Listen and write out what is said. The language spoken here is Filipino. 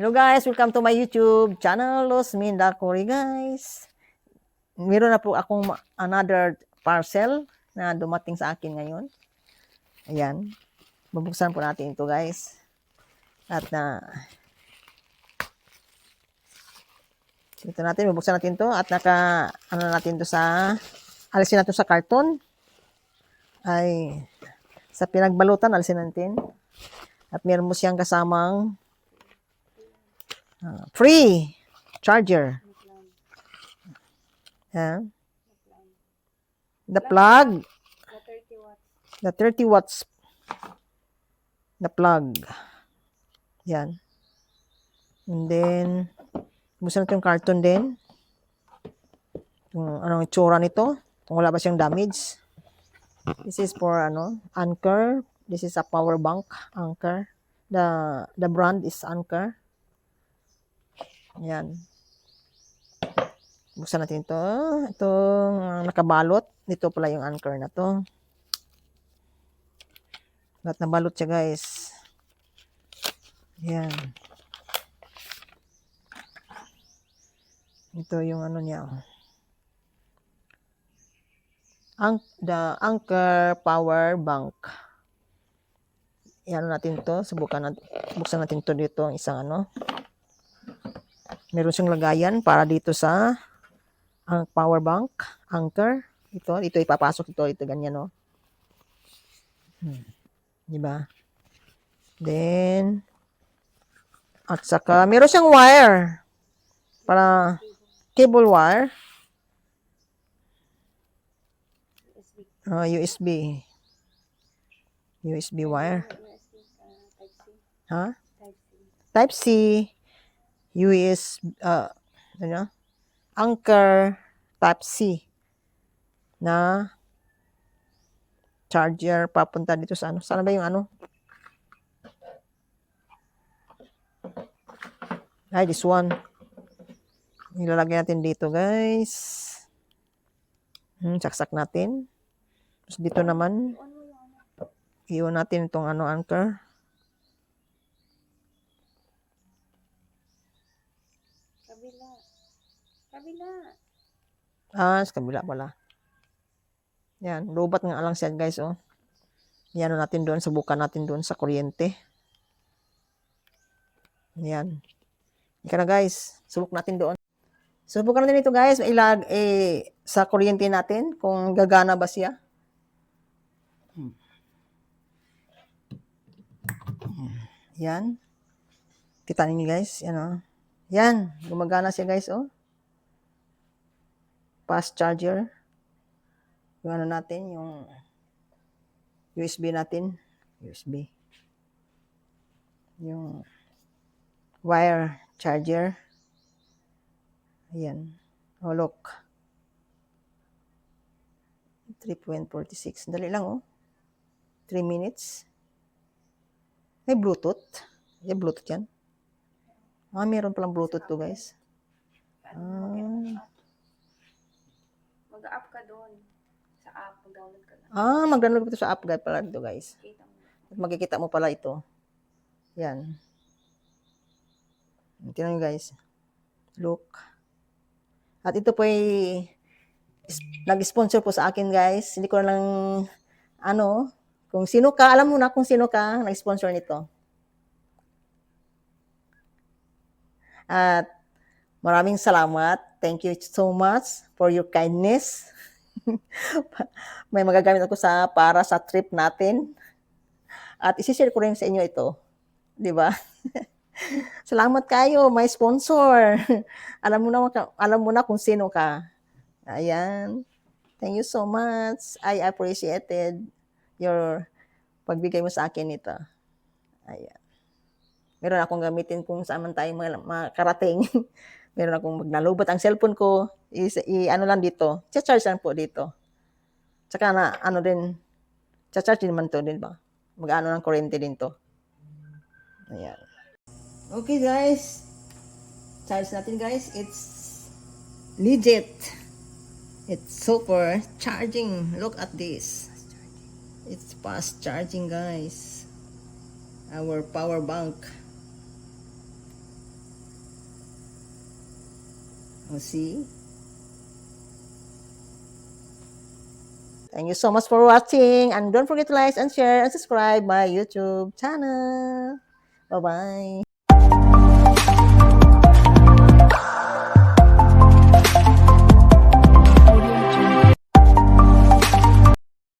Hello guys, welcome to my YouTube channel, Los Minda Cory guys. Meron na po akong another parcel na dumating sa akin ngayon. Ayan, bubuksan po natin ito guys. At ito natin, bubuksan natin ito at natin ito sa, alisin natin sa karton. Ay, sa pinagbalutan, alisin natin. At meron mo siyang kasamang free charger. Yeah. The plug. The 30 watts. The plug. Yan. And then, buksan natin yung carton din. Kung anong itsura nito. Kung wala ba siyang damage. This is for Anker. This is a power bank. Anker. The brand is Anker. Yan. Buksan natin ito. Itong nakabalot. Dito pala yung Anker na to. Lahat nabalot siya guys. Yan. Ito yung niya. The Anker Power Bank. Yan natin to. Buksan natin to dito. Isang meron siyang lagayan para dito sa ang power bank, Anker. Ito ipapasok ito ganyan Diba? Then, at saka, meron siyang wire. Para, cable wire. USB. USB wire. Ha? Type C. USB, Anker Type C na charger papunta dito sa Sana ba yung Ay, this one. Ilalagay natin dito, guys. Saksak natin. Tapos dito naman, iwan natin itong Anker. Kabila. Sa kabila pala. Yan, lobat nga lang siya guys, Yan natin doon, subukan natin doon sa kuryente. Yan. Ika na guys, subok natin doon. Subukan natin ito guys, sa kuryente natin, kung gagana ba siya. Yan. Kita niyo guys, Yan, gumagana siya guys, Fast charger. Yung natin, yung USB natin. USB. Yung wire charger. Ayan. Look. 3.46. Dali lang, 3 minutes. May Bluetooth. May Bluetooth yan. Meron palang Bluetooth to, guys. Mag-app ka doon. Sa app, mag-download ka lang. Mag-download ito sa app guide pala dito, guys. At makikita mo pala ito. Yan. Tingnan nyo, guys. Look. At ito po ay nag-sponsor po sa akin, guys. Hindi ko lang, kung sino ka, alam mo na kung sino ka, nag-sponsor nito. At maraming salamat. Thank you so much for your kindness. May magagamit ako para sa trip natin. At isi-share ko rin sa inyo ito. 'Di ba? Salamat kayo, may sponsor. Alam mo na kung sino ka. Ayan. Thank you so much. I appreciated your pagbigay mo sa akin ito. Ayan. Meron akong gamitin kung saan man tayo makarating. Meron akong magnalubot ang cellphone ko. Lang dito. Charge lang po dito. Tsaka charge din naman to din ba? Mag-ano ng kuryente din to. Ayan. Okay guys. Charge natin guys. It's legit. It's super charging. Look at this. It's fast charging guys. Our power bank. See? Thank you so much for watching, and don't forget to like and share and subscribe my YouTube channel. Bye-bye.